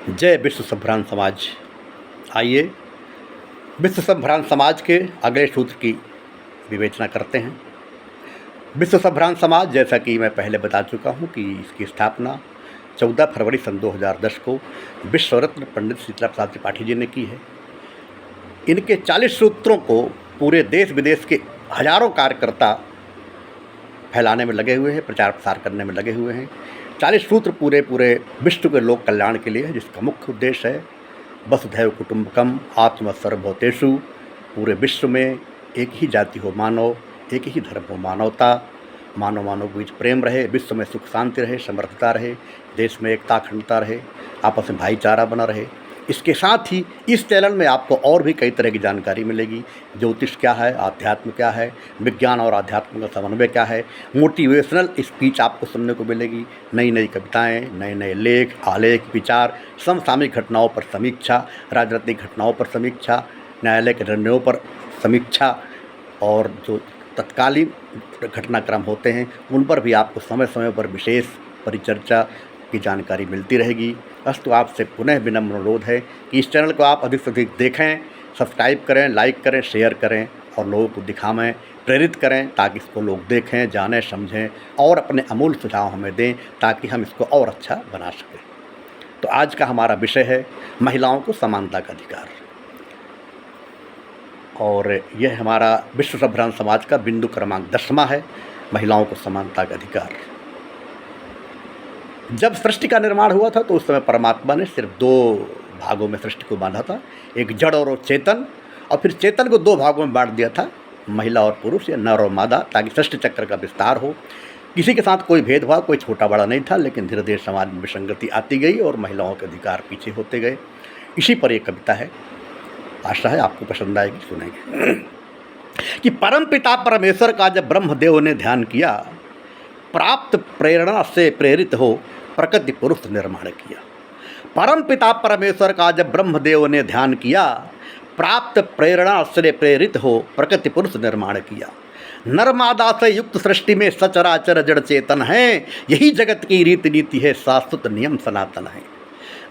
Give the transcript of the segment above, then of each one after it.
जय विश्व संभ्रांत समाज। आइए विश्व संभ्रांत समाज के अगले सूत्र की विवेचना करते हैं। विश्व संभ्रांत समाज, जैसा कि मैं पहले बता चुका हूं कि इसकी स्थापना 14 फरवरी सन 2010 को विश्व रत्न पंडित शीतला प्रसाद त्रिपाठी जी ने की है। इनके 40 सूत्रों को पूरे देश विदेश के हजारों कार्यकर्ता फैलाने में लगे हुए हैं, प्रचार प्रसार करने में लगे हुए हैं। 40 सूत्र पूरे विश्व के लोक कल्याण के लिए है, जिसका मुख्य उद्देश्य है वसुधैव कुटुंबकम आत्मा सर्वभूतेषु। पूरे विश्व में एक ही जाति हो मानव, एक ही धर्म हो मानवता, मानव के बीच प्रेम रहे, विश्व में सुख शांति रहे, समृद्धता रहे, देश में एकता अखंडता रहे, आपस में भाईचारा बना रहे। इसके साथ ही इस चैनल में आपको और भी कई तरह की जानकारी मिलेगी। ज्योतिष क्या है, आध्यात्म क्या है, विज्ञान और आध्यात्म का समन्वय क्या है, मोटिवेशनल स्पीच आपको सुनने को मिलेगी, नई नई कविताएं, नए नए लेख, आलेख, विचार, समसामयिक घटनाओं पर समीक्षा, राजनीतिक घटनाओं पर समीक्षा, न्यायालय के निर्णयों पर समीक्षा और जो तत्कालीन घटनाक्रम होते हैं उन पर भी आपको समय समय पर विशेष परिचर्चा की जानकारी मिलती रहेगी। अस्तु आपसे पुनः विनम्र अनुरोध है कि इस चैनल को आप अधिक से अधिक देखें, सब्सक्राइब करें, लाइक करें, शेयर करें और लोगों को दिखाएं, प्रेरित करें ताकि इसको लोग देखें, जानें, समझें और अपने अमूल्य सुझाव हमें दें ताकि हम इसको और अच्छा बना सकें। तो आज का हमारा विषय है महिलाओं को समानता का अधिकार, और यह हमारा विश्व संभ्रांत समाज का बिंदु क्रमांक 10वां है, महिलाओं को समानता का अधिकार। जब सृष्टि का निर्माण हुआ था तो उस समय परमात्मा ने सिर्फ 2 भागों में सृष्टि को बांधा था, एक जड़ और चेतन, और फिर चेतन को 2 भागों में बांट दिया था, महिला और पुरुष या नर और मादा, ताकि सृष्टि चक्र का विस्तार हो। किसी के साथ कोई भेदभाव, कोई छोटा बड़ा नहीं था, लेकिन धीरे धीरे समाज में विसंगति आती गई और महिलाओं के अधिकार पीछे होते गए। इसी पर एक कविता है, आशा है आपको पसंद आएगी, सुनेंगे कि परम पिता परमेश्वर का जब ब्रह्मदेव ने ध्यान किया, प्राप्त प्रेरणा से प्रेरित हो प्रकृति पुरुष निर्माण किया। परम पिता परमेश्वर का जब ब्रह्मदेव ने ध्यान किया, प्राप्त प्रेरणा से प्रेरित हो प्रकृति पुरुष निर्माण किया। नरमादा से युक्त सृष्टि में सचराचर जड़ चेतन है, यही जगत की रीति नीति है, शाश्वत नियम सनातन है।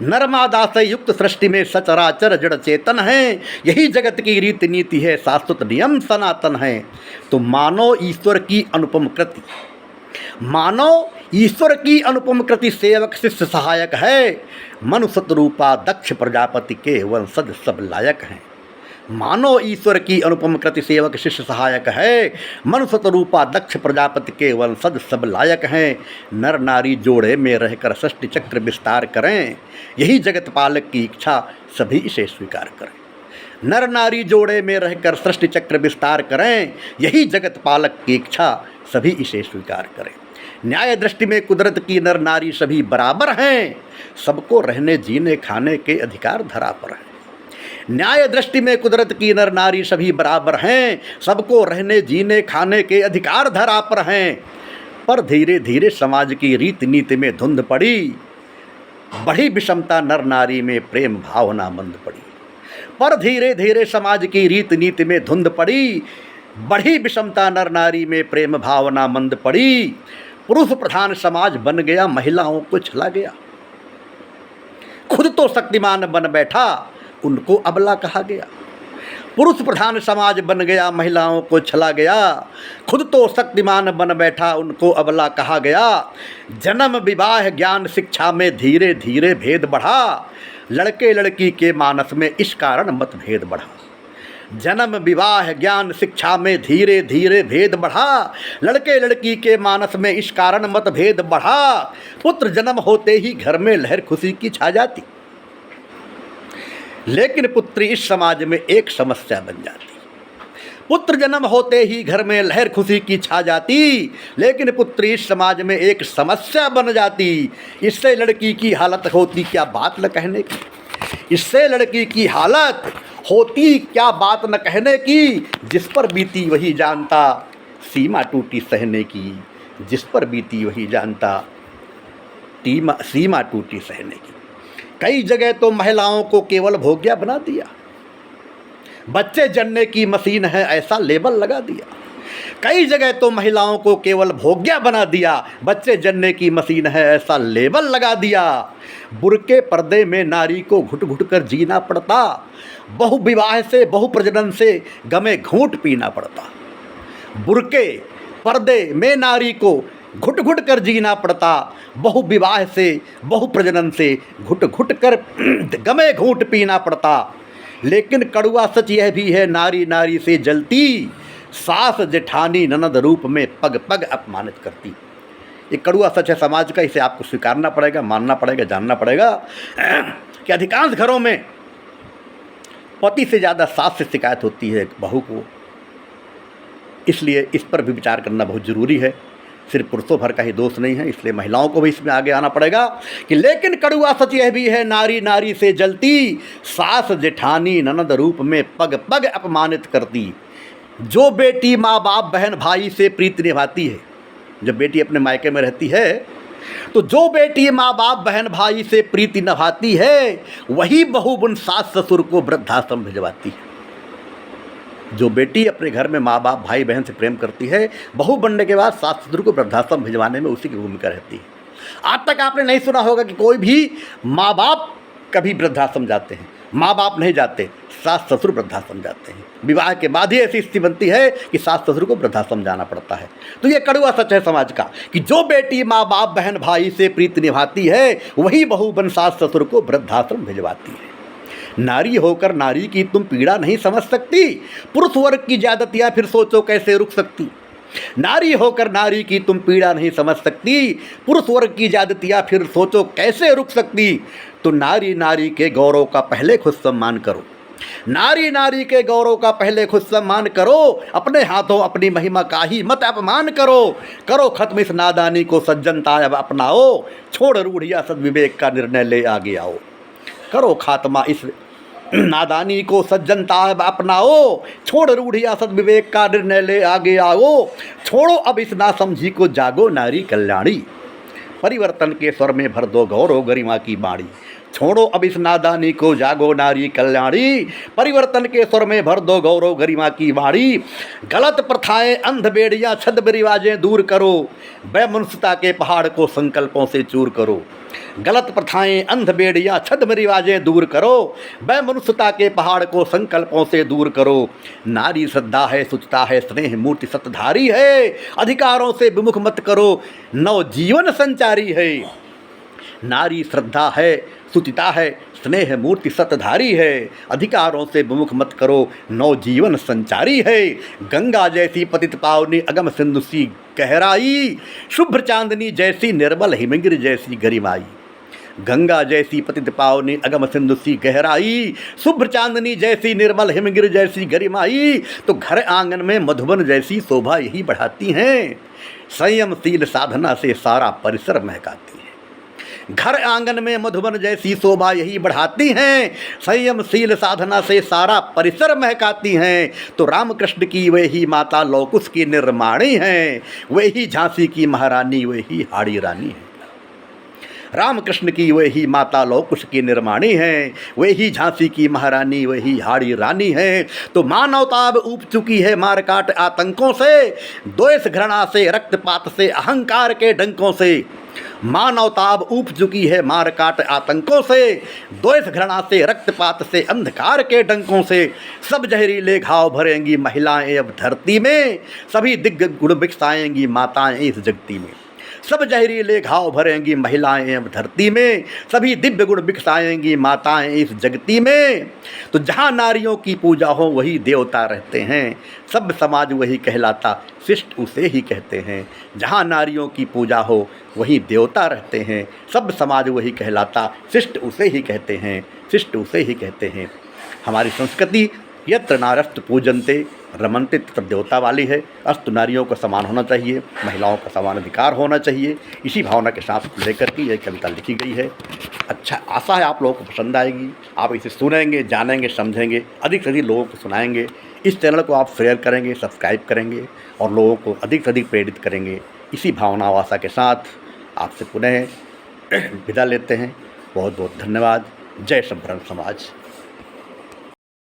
नरमादा से युक्त सृष्टि में सचराचर जड़ चेतन है, यही जगत की रीति नीति है, शाश्वत नियम सनातन है। तो मानो ईश्वर की अनुपम कृति, मानो ईश्वर की अनुपम कृति, सेवक शिष्य सहायक है, मनुष्य रूपा दक्ष प्रजापति के वंशज सब लायक हैं। मानो ईश्वर की अनुपम कृति, सेवक शिष्य सहायक है, मनुष्य रूपा दक्ष प्रजापति के वंशज सब लायक हैं। नर नारी जोड़े में रहकर सृष्टि चक्र विस्तार करें, यही जगत पालक की इच्छा, सभी इसे स्वीकार करें। नर नारी जोड़े में रहकर सृष्टि चक्र विस्तार करें, यही जगत पालक की इच्छा, सभी इसे स्वीकार करें। न्याय दृष्टि में कुदरत की नर नारी सभी बराबर हैं, सबको रहने जीने खाने के अधिकार धरा पर हैं। न्याय दृष्टि में कुदरत की नर नारी सभी बराबर हैं, सबको रहने जीने खाने के अधिकार धरा पर हैं। पर धीरे धीरे समाज की रीति नीति में धुंध पड़ी, बढ़ी विषमता नर नारी में प्रेम भावना मंद पड़ी। पर धीरे धीरे समाज की रीति नीति में धुंध पड़ी, बढ़ी विषमता नर नारी में प्रेम भावना मंद पड़ी। पुरुष प्रधान समाज बन गया, महिलाओं को छला गया। खुद तो शक्तिमान बन बैठा, उनको अबला कहा गया। पुरुष प्रधान समाज बन गया, महिलाओं को छला गया। खुद तो शक्तिमान बन बैठा, उनको अबला कहा गया। जन्म विवाह ज्ञान शिक्षा में धीरे धीरे भेद बढ़ा, लड़के लड़की के मानस में इस कारण मतभेद बढ़ा। जन्म विवाह ज्ञान शिक्षा में धीरे धीरे भेद बढ़ा, लड़के लड़की के मानस में इस कारण मतभेद बढ़ा। पुत्र जन्म होते ही घर में लहर खुशी की छा जाती, लेकिन पुत्री इस समाज में एक समस्या बन जाती। पुत्र जन्म होते ही घर में लहर खुशी की छा जाती, लेकिन पुत्री इस समाज में एक समस्या बन जाती। इससे लड़की की हालत होती क्या बात न कहने की, इससे लड़की की हालत होती क्या बात न कहने की। जिस पर बीती वही जानता, सीमा टूटी सहने की। जिस पर बीती वही जानता, सीमा टूटी सहने की। कई जगह तो महिलाओं को केवल भोग्या बना दिया, बच्चे जनने की मशीन है ऐसा लेबल लगा दिया। कई जगह तो महिलाओं को केवल भोग्या बना दिया, बच्चे जनने की मशीन है ऐसा लेबल लगा दिया। बुर्के पर्दे में नारी को घुट घुट कर जीना पड़ता, बहु विवाह से बहु प्रजनन से गमे घूंट पीना पड़ता। बुर्के पर्दे में नारी को घुट घुट कर जीना पड़ता, बहु विवाह से बहु प्रजनन से घुट घुट कर गमे घूंट पीना पड़ता। लेकिन कड़वा सच यह भी है नारी नारी से जलती, सास जेठानी ननद रूप में पग पग अपमानित करती। ये कड़वा सच है समाज का, इसे आपको स्वीकारना पड़ेगा, मानना पड़ेगा, जानना पड़ेगा कि अधिकांश घरों में पति से ज़्यादा सास से शिकायत होती है बहू को। इसलिए इस पर भी विचार करना बहुत ज़रूरी है। सिर्फ पुरुषों भर का ही दोष नहीं है, इसलिए महिलाओं को भी इसमें आगे आना पड़ेगा कि लेकिन कड़वा सच यह भी है नारी नारी से जलती, सास जेठानी ननद रूप में पग पग अपमानित करती। जो बेटी माँ बाप बहन भाई से प्रीति निभाती है, जब बेटी अपने मायके में रहती है तो जो बेटी माँ बाप बहन भाई से प्रीति निभाती है वही बहू बुन सास ससुर को वृद्धाश्रम भिजवाती है। जो बेटी अपने घर में माँ बाप भाई बहन से प्रेम करती है, बहू बनने के बाद सास ससुर को वृद्धाश्रम भिजवाने में उसी की भूमिका रहती है। आज तक आपने नहीं सुना होगा कि कोई भी माँ बाप कभी वृद्धाश्रम जाते हैं, माँ बाप नहीं जाते, सास ससुर वृद्धाश्रम जाते हैं। विवाह के बाद ही ऐसी स्थिति बनती है कि सास ससुर को वृद्धाश्रम जाना पड़ता है। तो ये कड़वा सच है समाज का कि जो बेटी माँ बाप बहन भाई से प्रीति निभाती है वही बहू बन सास ससुर को वृद्धाश्रम भिजवाती है। नारी होकर नारी की तुम पीड़ा नहीं समझ सकती, पुरुष वर्ग की ज्यादतियाँ फिर सोचो कैसे रुक सकती। नारी होकर नारी की तुम पीड़ा नहीं समझ सकती, पुरुष वर्ग की ज्यादतियाँ फिर सोचो कैसे रुक सकती। तो नारी नारी के गौरव का पहले खुद सम्मान करो, नारी नारी के गौरव का पहले खुद सम्मान करो, अपने हाथों अपनी महिमा का ही मत अपमान करो। करो खत्म इस नादानी को सज्जनता अब अपनाओ, छोड़ रूढ़िया सद्विवेक का निर्णय ले आगे आओ। करो खात्मा इस नादानी को सज्जनता अब अपनाओ, छोड़ रूढ़िया सद्विवेक का निर्णय ले आगे आओ। छोड़ो अब इस नासमझी को, जागो नारी कल्याणी, परिवर्तन के स्वर में भर दो गौरव गरिमा की बाणी। छोड़ो अब इस नादानी को, जागो नारी कल्याणी, परिवर्तन के स्वर में भर दो गौरव गरिमा की वाणी। गलत प्रथाएं अंध बेड़ियाँ छद्म रिवाजें दूर करो, वैमनस्यता के पहाड़ को संकल्पों से चूर करो। गलत प्रथाएं अंध बेड़ियाँ छद्म रिवाजें दूर करो, वैमनस्यता के पहाड़ को संकल्पों से दूर करो। नारी श्रद्धा है सुचिता है स्नेह मूर्ति सतधारी है, अधिकारों से विमुख मत करो नव जीवन संचारी है। नारी श्रद्धा है सुचिता है स्नेह मूर्ति सतधारी है, अधिकारों से विमुख मत करो नव जीवन संचारी है। गंगा जैसी पतित पावनी अगम सिंधु सी गहराई, शुभ्र चांदनी जैसी निर्मल हिमगिर जैसी गरिमाई। गंगा जैसी पतित पावनी अगम सिंधु सी गहराई, शुभ्र चांदनी जैसी निर्मल हिमगिर जैसी गरिमाई। तो घर आंगन में मधुबन जैसी शोभा यही बढ़ाती हैं, संयमशील साधना से सारा परिसर महकाती है। घर आंगन में मधुबन जैसी शोभा यही बढ़ाती हैं, संयमशील साधना से सारा परिसर महकाती हैं। तो रामकृष्ण की वही माता लौकुश की निर्माणी हैं, वही झांसी की महारानी वही हाड़ी रानी है। रामकृष्ण की वही माता लौकुश की निर्माणी हैं, वही झांसी की महारानी वही हाड़ी रानी है। तो मानवता अब ऊब चुकी है मारकाट आतंकों से, द्वेष घृणा से रक्तपात से अहंकार के डंकों से। मानवता अब ऊब चुकी है मारकाट आतंकों से, द्वेष घृणा से रक्तपात से अंधकार के डंकों से। सब जहरीले घाव भरेंगी महिलाएं अब धरती में, सभी दिग्ग गुण बिकसाएंगी माताएं इस जगती में। सब जहरीले घाव भरेंगी महिलाएं अब धरती में, सभी दिव्य गुण बिकसाएंगी माताएं इस जगती में। तो जहाँ नारियों की पूजा हो वही देवता रहते हैं, सब समाज वही कहलाता शिष्ट उसे ही कहते हैं। जहाँ नारियों की पूजा हो वही देवता रहते हैं, सब समाज वही कहलाता शिष्ट उसे ही कहते हैं, शिष्ट उसे ही कहते हैं। हमारी संस्कृति यत्र नारस्तु पूजन्ते रमन्ते तत्र देवता वाली है। अस्तु नारियों का समान होना चाहिए, महिलाओं का समान अधिकार होना चाहिए, इसी भावना के साथ लेकर के यह कविता लिखी गई है। अच्छा, आशा है आप लोगों को पसंद आएगी, आप इसे सुनेंगे, जानेंगे, समझेंगे, अधिक से अधिक लोगों को सुनाएंगे। इस चैनल को आप शेयर करेंगे, सब्सक्राइब करेंगे और लोगों को अधिक से अधिक प्रेरित करेंगे। इसी भावना व आशा के साथ आपसे पुनः विदा लेते हैं। बहुत बहुत धन्यवाद। जय संभरण समाज।